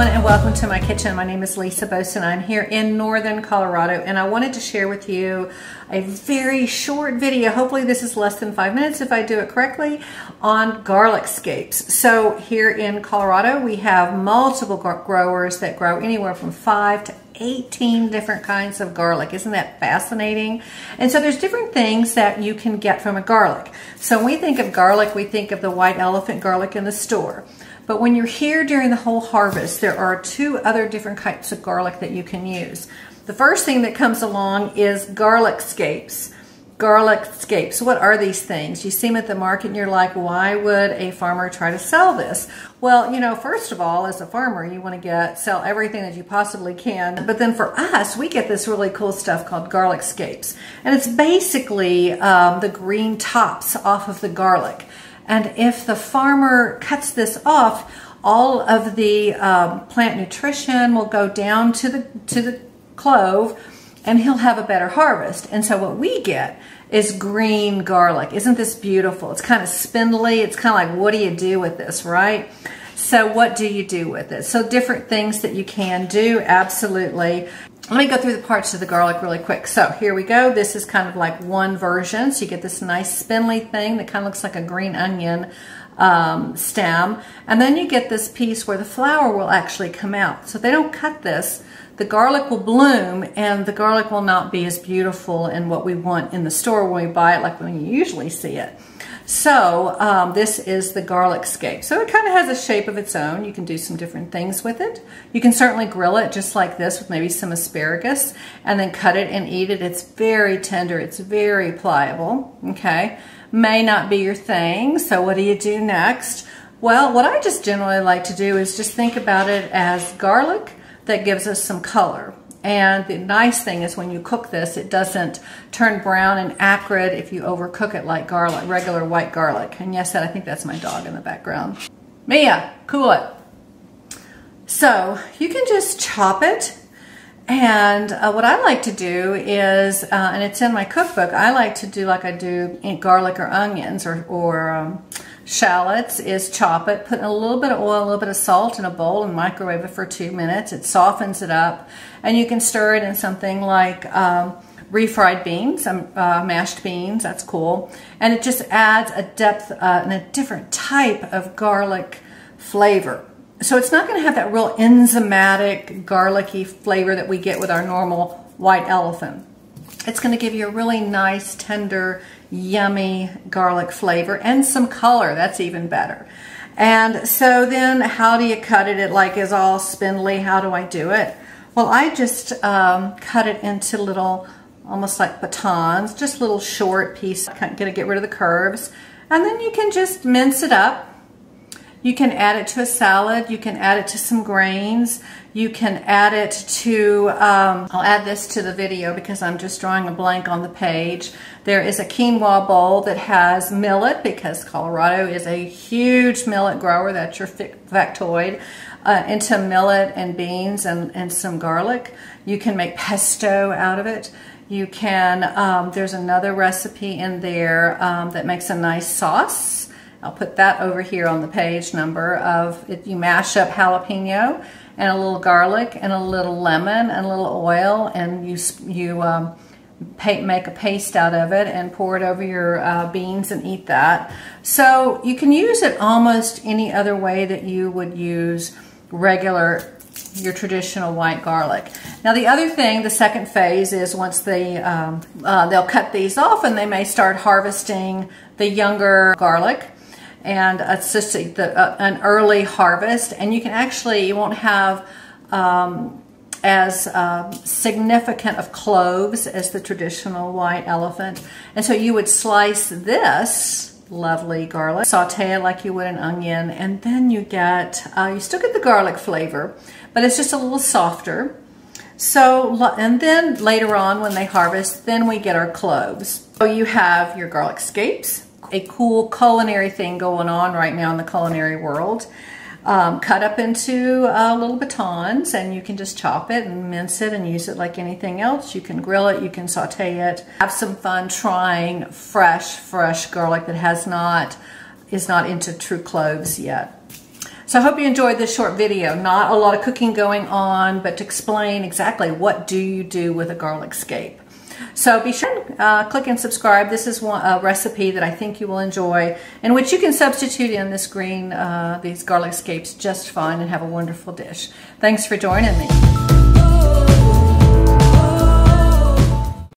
everyone, and welcome to my kitchen. My name is Lisa Boson. I'm here in northern Colorado, and I wanted to share with you a very short video. Hopefully this is less than 5 minutes if I do it correctly, on garlic scapes. So here in Colorado we have multiple growers that grow anywhere from 5 to 18 different kinds of garlic. Isn't that fascinating? And so there's different things that you can get from a garlic. So when we think of garlic, we think of the white elephant garlic in the store. But when you're here during the whole harvest, there are 2 other different types of garlic that you can use. The first thing that comes along is garlic scapes. Garlic scapes, what are these things? You see them at the market and you're like, why would a farmer try to sell this? Well, you know, first of all, as a farmer, you want to sell everything that you possibly can. But then for us, we get this really cool stuff called garlic scapes. And it's basically the green tops off of the garlic. And if the farmer cuts this off, all of the plant nutrition will go down to the clove, and he'll have a better harvest. And so what we get is green garlic. Isn't this beautiful? It's kind of spindly. It's kind of like, what do you do with this, right? So what do you do with it? So different things that you can do, absolutely. Let me go through the parts of the garlic really quick. So here we go. This is kind of like one version. So you get this nice spindly thing that kind of looks like a green onion stem. And then you get this piece where the flower will actually come out. So if they don't cut this, the garlic will bloom and the garlic will not be as beautiful in what we want in the store when we buy it, like when you usually see it. So this is the garlic scape. So it kind of has a shape of its own. You can do some different things with it. You can certainly grill it just like this with maybe some asparagus and then cut it and eat it. It's very tender. It's very pliable. Okay. May not be your thing. So what do you do next? Well, what I just generally like to do is just think about it as garlic that gives us some color. And the nice thing is when you cook this, it doesn't turn brown and acrid if you overcook it like garlic, regular white garlic. And yes, I think that's my dog in the background. Mia, cool it. So you can just chop it. And what I like to do is, and it's in my cookbook, I like to do like I do in garlic or onions or shallots, is chop it, put a little bit of oil, a little bit of salt in a bowl and microwave it for 2 minutes. It softens it up, and you can stir it in something like refried beans, mashed beans, that's cool. And it just adds a depth and a different type of garlic flavor. So it's not going to have that real enzymatic, garlicky flavor that we get with our normal white elephant. It's going to give you a really nice, tender, yummy garlic flavor and some color. That's even better. And so then how do you cut it? It like is all spindly. How do I do it? Well, I just cut it into little, almost like batons, just little short pieces. I'm going to get rid of the curves. And then you can just mince it up. You can add it to a salad. You can add it to some grains. You can add it to, I'll add this to the video because I'm just drawing a blank on the page. There is a quinoa bowl that has millet because Colorado is a huge millet grower. That's your factoid. Into millet and beans and some garlic. You can make pesto out of it. You can, there's another recipe in there that makes a nice sauce. I'll put that over here on the page number of it. You mash up jalapeno and a little garlic and a little lemon and a little oil, and you make a paste out of it and pour it over your beans and eat that. So you can use it almost any other way that you would use your traditional white garlic. Now the other thing, the second phase is once they'll cut these off and they may start harvesting the younger garlic. And it's just an early harvest, and you can actually, you won't have as significant of cloves as the traditional white elephant. And so you would slice this lovely garlic, saute it like you would an onion, and then you get, you still get the garlic flavor, but it's just a little softer. So, and then later on when they harvest, then we get our cloves. So you have your garlic scapes, a cool culinary thing going on right now in the culinary world. Cut up into little batons, and you can just chop it and mince it and use it like anything else. You can grill it, you can saute it. Have some fun trying fresh garlic that is not into true cloves yet. So I hope you enjoyed this short video. Not a lot of cooking going on, but to explain exactly what do you do with a garlic scape. So be sure to click and subscribe. This is a recipe that I think you will enjoy, in which you can substitute in this these garlic scapes just fine and have a wonderful dish. Thanks for joining me.